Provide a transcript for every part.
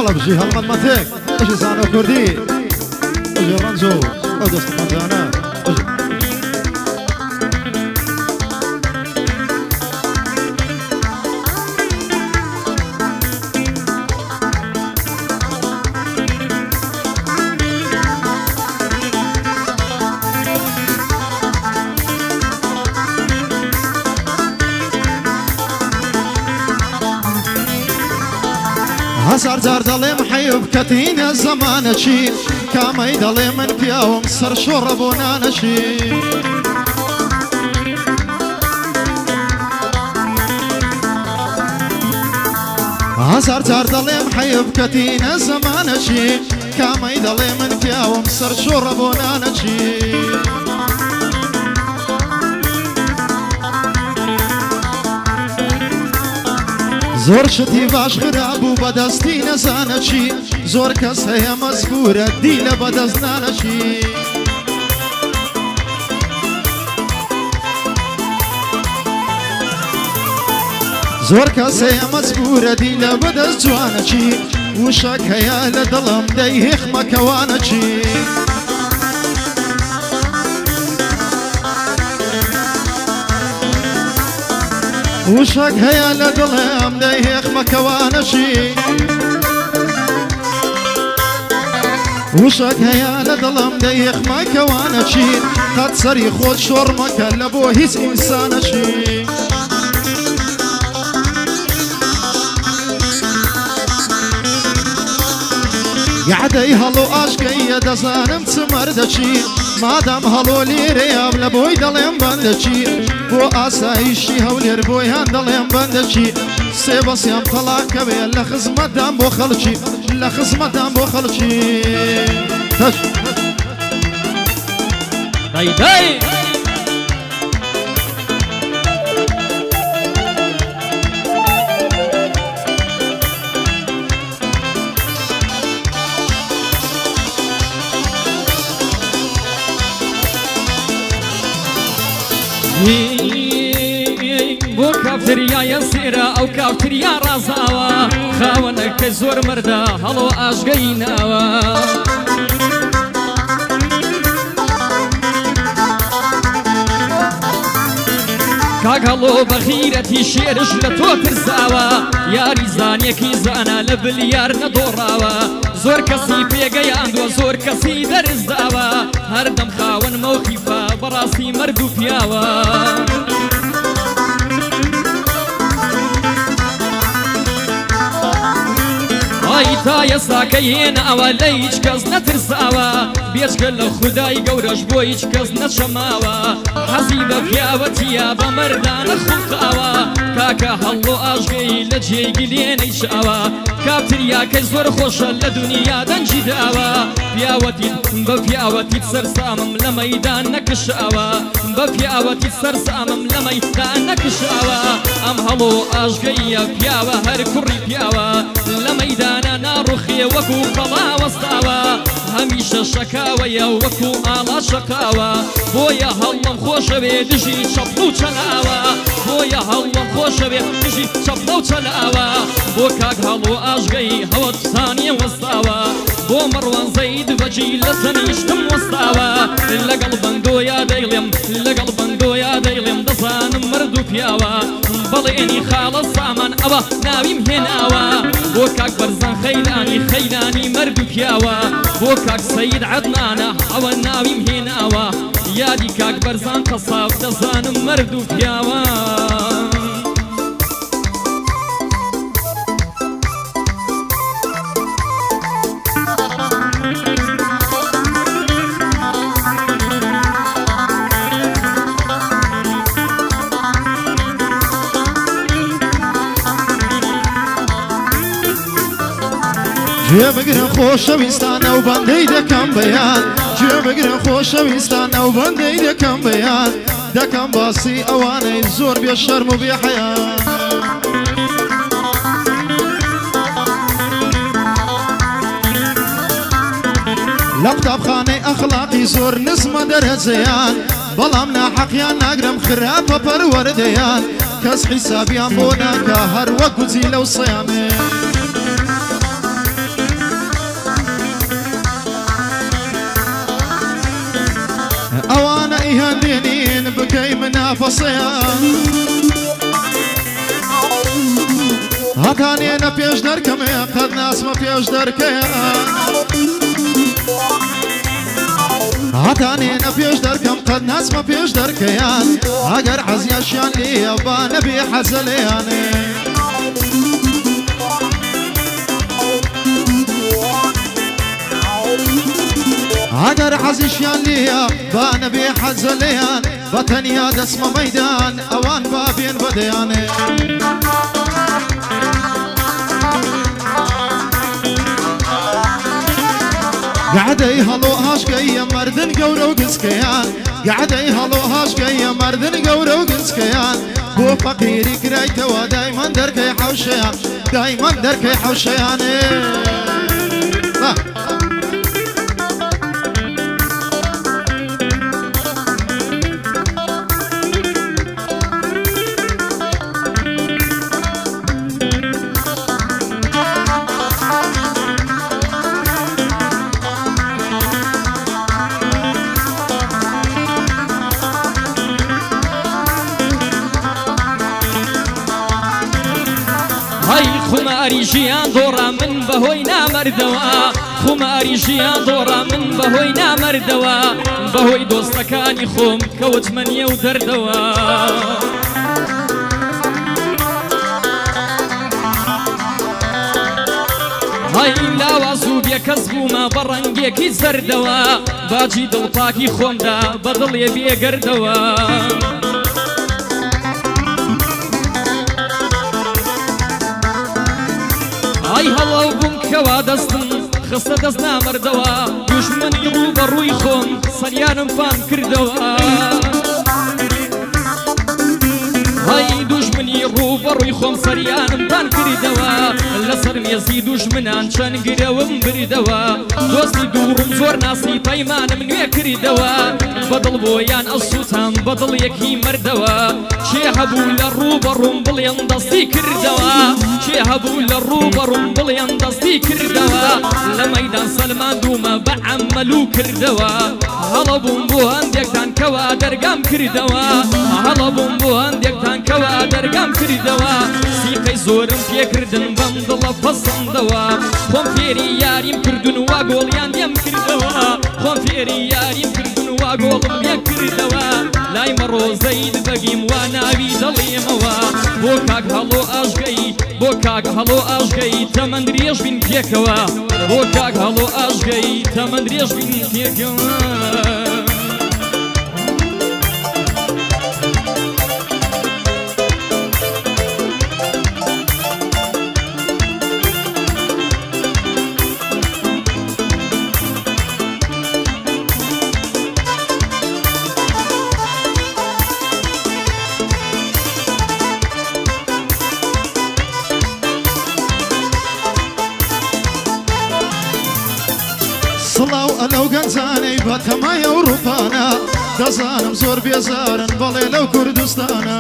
هلا بجي هلا ماتيك اجي زانا كردي اجي رنزو او دست زانا اجي هزار جار دلي محيب كتين الزمان شي كامي دلي من بياوم سر شربونا نشي هزار جار دلي محيب كتين الزمان شي كامي دلي من بياوم سر شربونا نشي زور شتی باش خراب و بدستی نزانه چی زور کس هیا مزبوره دیل بدست نانه چی زور کس هیا مزبوره دیل بدست جوانه چی وشک هیا لدلم دیهخ مکوانه چی وشك هيا لدلهم ديهيخ مكوانشي وشك هيا لدلهم ديهيخ مكوانشي قد سري خود شور مكلبو هيس إنسانشي يعدي هلو عشقي دزانم تمردشي مادام هلو ليري ابل بوي دلم بندشي بو اسايشي هولير بوي هندلم بندشي سيبس يام طلاق كبير لخزمة دام بو خلشي لخزمة دام بو خلشي تش داي داي بو كافتريا يسيرا او كافتريا رازاوا خاونك كزور مردا هلو اشقيناوا كاك هلو بخيرتي شيرش لتو ترزاوا ياري زانيكي زانا لبليار ندوراوا زور كسي بيغي عندو زور كسي درزاوا هردم خاون موخيفا براسي مردو فياوا تا يساك ين اول هیچ کس نترساوا بیشکل خدای گورش بو هیچ کس نشماوا حزیب پیاوتیا بمردان خلقاوا کاکا هلو عاشقی لجی گلین شاوا کافتریا که زور خوش لدنیا دنجی داوا پیاوتی بپیاوتی سرسامم لمیدان نکشاوا بپیاوتی سرسامم لمیدان نکشاوا ام هلو عاشقی پیاوا هر کری پیاوا لمیدان روخي وكو قضا وسطاوا هميشه شكاويا وكو آلا شكاوا بويا هلم خوش بيدجي شبلو چلاوا بويا هلم خوش بيدجي شبلو چلاوا بو كاك هلو عاشقي هوت ثانية وسطاوا بو مروان زيد بجي لسنيشتم وسطاوا لقلبن دويا ديلم لقلبن دويا ديلم دزان مردو بياوا بليني خالص سامان ابا ناويم هناوا بو كاك برزان خيلاني مردو بياوا بو كاك سيد عدنانا او ناويم هناوا يادي كاك برزان قصاب دزان مردو بياوا جێبگرن خۆشەویستانە و بەندەی دەکەم بەیان جێبگرن خۆشەویستانە و بەندەی دەکەم بەیان دەکەم باسی ئەوانەی زۆر بێ شەرم و بێ حەیان لە قوتابخانەی ئەخلاقی زۆر نزمە دەرەجەیان بەڵام ناحەقیان ناگرم خراپە پەروەردەیان کەس حیسابیان بۆ ناکا هەر وەک گوجی لەو سەیامێ هەی هەندێنین بکەی منافەسەیان هەتانێنە پێش دەرکەمێ قەت ناسمە پێش دەرکەیان هەتانێنە پێش دەرکەم قەت ناسمە پێش دەرکەیان ئەگەر حەزیاشیان لێیە با نەبێ حەزە لێیانێ ئەگەر حەزیشیان لێیە با نەبێ حەزە لێیان بە تەنیا دەسمە مەیدان ئەوان با بێن بەدەیانێ قعدەی هەڵۆ هاشکەیە مەردن گەورە و گسکەیان قعدەی هەڵۆ هاشکەیە مەردن گەورە و گسکەیان بۆ فەقیری کرایتەوە دایمان دەرکەی حەوشەیان دایمان دەرکەی حەوشەیانێ خماری ژیان دۆڕا من بەهۆی نامەردەوە خماری ژیان دۆڕا من بەهۆی نامەردەوە بەهۆی دۆستەکانی خۆم کەوتمە نیە و دەردەوە هەی لاواز و بێکەس بوومە بە ڕەنگێکی زەردەوە باجی دڵتاکی خۆمدا بە دڵێ بێگەردەوە ئای هەڵاو بووم کەوا دەستم خستە دەست نامەردەوە دوژمنی ڕوو بە ڕووی خۆم سەریانم فام کردەوە هەی دوژمنی ڕوو بە ڕووی خۆم سەریانم فام کردەوە لەسەر مێزی دوژمنان چەند گرەوم بردەوە دۆستی دووڕم زۆر ناسی پەیمانم نوێ کردەوە بەدڵ بۆیان ئەسووتام بەدڵ یەکی مردەوە چێ هەبوو لە ڕوو بە ڕووم بڵێن دەستی کردەوە چێ هەبوو لە ڕوو بە ڕووم بڵێن دەستی کردەوە لە مەیدان سەلمان دوومە بە عەمەلوو کردەوە هەڵە بووم بۆ هەندێکتان کەوا دەرگام کردەوە هەڵە بووم بۆ هەندێکتان کەوا دەرگام کردەوە سیقەی زۆرم پێکردن بەم دڵە پەسەندەوە خۆم فێری یاریم کردن وا گۆڵیان دێم کردەوە خۆم فێری یاریم کردن وا گۆڵم لێ کردەوە لای مەڕۆزەید بەگیم وا ناوی دەڵێمەوە بۆ کاک هەڵۆ ئاژگەی بۆ کاک هەڵۆ ئاژگەی تەمەند درێژ بین پێکەوە بۆ کاک هەڵۆ ئاژگەی تەمەند درێژ بین پێکەوە سڵاو ئەلەو گەنجانەی بە تەمای ئەوروپانە دەزانم زۆر بێزارن بەڵێ لەو کوردستانە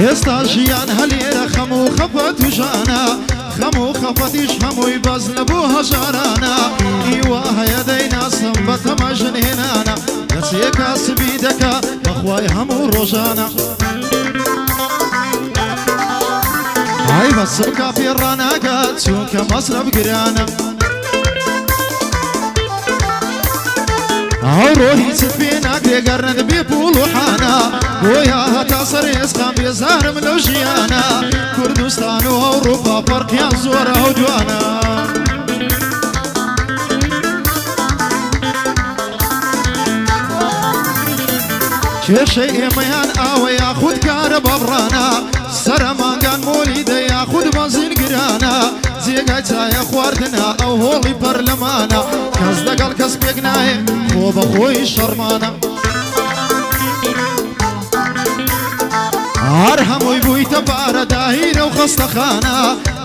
ئێستا ژیان هەلێرە خەم و خەفە توژانە خەم و خەفەتیش هەمووی بەز لە بۆ هەژارانە هیوا هەیە دەیناسم بە تەمە ژنهێنانە دەچێ کاسبی دەکا بەخوای هەموو ڕۆژانە ئای بەسم کا پێڕاناگات چونکە مەسرەف گرانە ئەوڕۆ هیچت پێ ناکرێ گەڕنت بێ پوڵ و حانە بۆیە هەتا سەر ئێسقام بێزارم لەو ژیانە کوردستان و ئەوڕۆپا فەرقیان زۆرە و جوانە کێشەی ئێمەیان ئاوە یاخود کارە بەبڕانە سەرمانگان مۆلی دە یاخود بەنزین گرانە جێگای چایە خواردنە ئەو هۆڵی پەرلەمانە کەس لەگەڵ کەس پێک نایە خۆ بەخۆی شەڕمانە هەر هەمووی بوویتە پارە داهیرە و خەستەخانە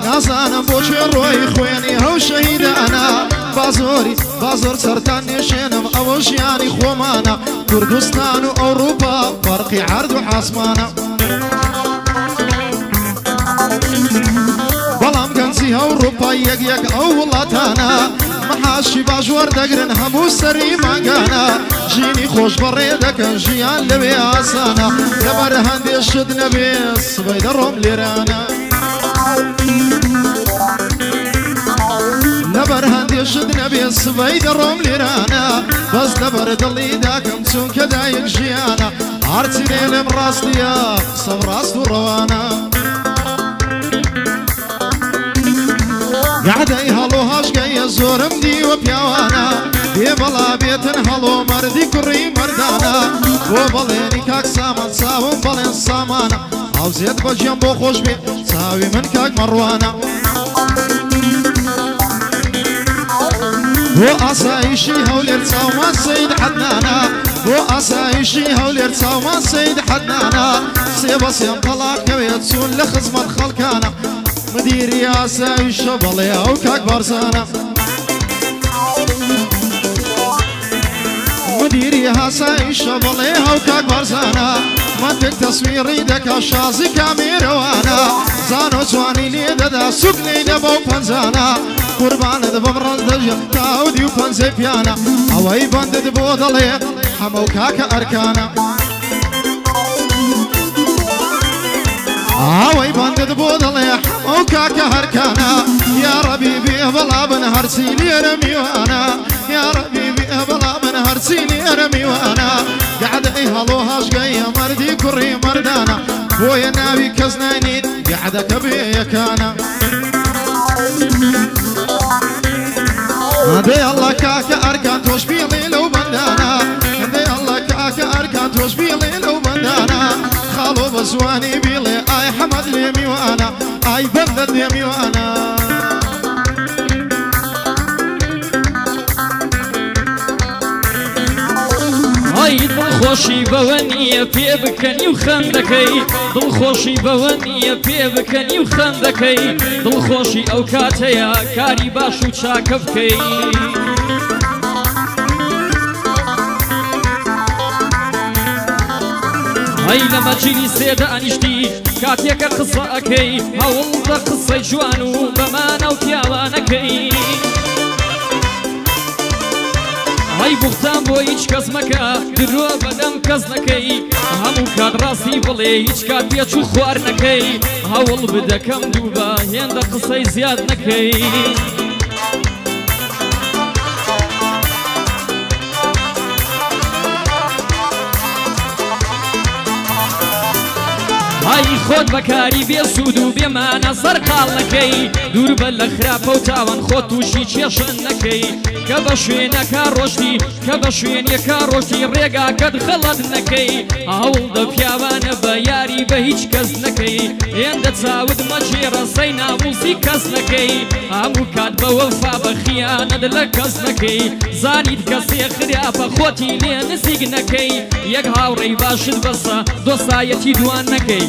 نازانم بۆچێ ڕۆی خوێنی هەو شەهیدانە با زۆر سەرتان نێشێنم ئەوە ژیانی خۆمانە کوردستان و ئەوروپا فەرقی عەرد و حاسمانە بەڵام گەنجی ئەمریکای ئەوروپای یەک ئەو وڵاتانە مەحاشی باش وەردەگرن هەموو سەری ماگانە ژینی خۆش بەڕێ دەکەن ژیان لەوێ ئاسانە لەبەر هەندێک شت نەبێ سبەی دەڕۆم لێرانە لەبەر هەندێک شت نەبێ سبەی دەڕۆم لێرانە بەس لەبەر دڵی داکەم چونکە دایک ژیانە هەرچی لێم ڕاستیە قسەم ڕاست و ڕەوانە گعدەی هەڵۆ هەشگەیە زۆرم دیوە پیاوانە بێ بەڵا بێتن هەڵۆ مەردی کوڕی مەردانە بۆ بەڵێنی کاک سامان چاوم بەڵێن سامانە هاوزێت بەجێم بۆ خۆش بێ چاوی من کاک مەڕوانە بۆ ئاسایشی هەولێر چاومان سەید حەدنانە بۆ ئاسایشی هەولێر چاومان سەید حەدنانە سێ بە سێم تەڵاقەوێت چوون لە خزمەت خەڵکانە مدیری ئاسایشە بەڵێ ئەو کاک بارزانە مدیری ئاسایشە بەڵێ ئەو کاک بارزانە منتێک تەسویری دەکا شازی کامێرەوانە زانۆ جوانی لێ دەدا سوک لێی دەبە و پەنجانە قوربانت بەم ڕەنج دەژێم تاودی و پەنجەی پیانە ئەوەی بەندت بۆ دەڵێ هەموو کاکە ئەرکانە ئەوەی بەندت بۆ دەڵێ هەموو کاکە هەرکانە یا ڕەبی بێ بەڵا بن هەرچی لێرە میوانە یا ڕەبی بێ بەڵا بن هەرچی لێرە میوانە گعدەی هەڵۆ هەشگەیە مەردی کوڕی مەردانە بۆیە ناوی کەس ناینیت گعدەکە بێ یەکانە هەندەی ئەڵڵا کاکە ئەرکان تۆش بیڵێ لەو بەندانە هەندەی ئەڵڵا کاکە ئەرکان تۆش بیڵێ لەو بەندانە خاڵۆ بە زوانی بیڵێ ئای حەمەد لێ میوانە ئای بەندەت لێ میوانە ئای دڵخۆشی بەوە نییە پێ بکەنی و خەندەکەی دڵخۆشی بەوە نییە پێ بکەنی و خەندەکەی دڵخۆشی ئەو کاتەیە کاری باش و چاکە بکەی ئەی لە مەجلی سێدە ئەنیشتی کاتێکە قسە ئەەکەی هەوڵ بە قسەی جوان و بەمانە و پیاوانەکەی ئەی بوختان بۆ هیچ کەس مەکە درۆ بەدەم کەس نەکەی هەموو کات ڕاستی بڵێ هیچ کات پێچ و خوار نەکەی هەوڵ بدەکەم دووبە هێندە قسەی زیاد نەکەی ئای خۆت بەکاری بێ سوود و بێمانە سەرقاڵ نەکەی دوور بە لە خراپە و تاوان خۆت تووشی کێشن نەکەی کە بە شوێنەکە ڕۆشتی کە بە شوێنێکە ڕۆشتی ڕێگاکەت خەڵەت نەکەی هەوڵ دە پیاوانە بە یاری بە هیچ کەس نەکەی هێندە چاوت مەجێڕە سەی ناموسی کەس نەکەی هەموو کات بە وەفا بە خیانەت لە کەس نەکەی زانیت کەسێ خراپە خۆتی لێ نزیک نەکەی یەک هاوڕێی باشت بەسە دۆستایەتی دوان نەکەی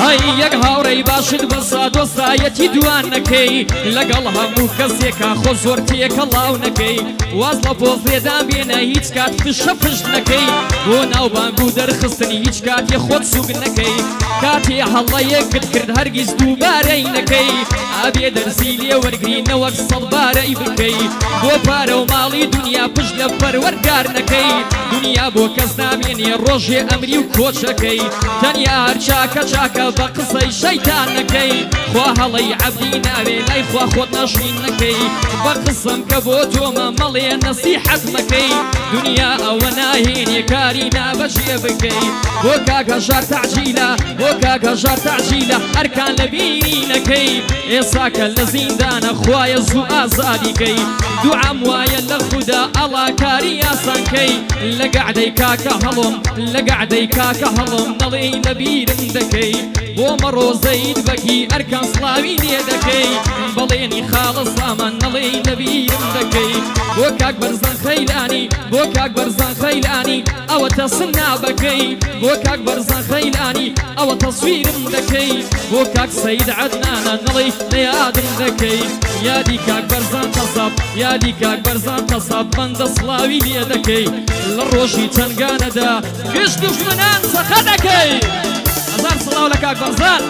ئەی یەک هاوڕێی باشت بەسە دۆستایەتی دوان نەکەی لەگەڵ هەموو کەسێکە خۆ زۆر تێکەڵاو نەکەی واز لە پۆزێدان بێنە هیچ کات فشە پشت نەکەی بۆ ناوبانگ و دەرخستنی هیچ کاتێ خۆت سوگ نەکەی کاتێ هەڵەیەکت کرد هەرگیز دووبارەی نەکەی ئابێ دەرسی لێ وەرگرینەوەک سەڵبارەی بکەی بۆ پارە و ماڵی دنیا پشت لە پەروەردگار نەکەی دنیا بۆ کەس نامێنێ ڕۆژێ ئەمری و کۆچەکەی تەنیا هەر چاکە چاکە بە قسەی شەیتان نەکەی خوا هەڵەی عەبدی ناوێ لای خوا خۆت نەشین نەکەی بە قسەم کە بۆ تۆمە مەڵێ نەسیحەت مەکەی دنیا ئەوە ناهێنێ کاری نابەجێ بکەی بۆ کاک هەژار تەعجیلە بۆ کاک هەژار تەعجیلە ئەرکان لە بینینەکەی ئێساکە لە زیندانە خوایە زوو ئازادیکەی دوعام وایە لە خودا ئەڵا کاری ئاسانکەی لە گەعدەی کاکە هەڵم لە گەعدەی کاکە هەڵم نەڵێی لە بیرم دەکەی بۆ مەڕۆزەیت بەکی ئەرکان سڵاوی لێ دەکەی بەڵێنی خاڵە سامان نەڵێ لەبیرم دەکەی بۆ کاک بەرزان خەیلانی بۆ کاک بەرزان خەیلانی ئەوە تەسم نابەکەی بۆ کاک بەرزان خەیلانی ئەوە تەسویرم دەکەی بۆ کاک سەید عەدنانە نەڵێ لە یادم دەکەی یادی کاک بەرزان تەسەب یادی کاک بەرزان تەسەب بەندە سڵاوی لێ دەکەی لە ڕۆژی چەنگانەدا گشت دوژمنان سەخە دەکەی هەزار سڵاو لە کاک بەرزان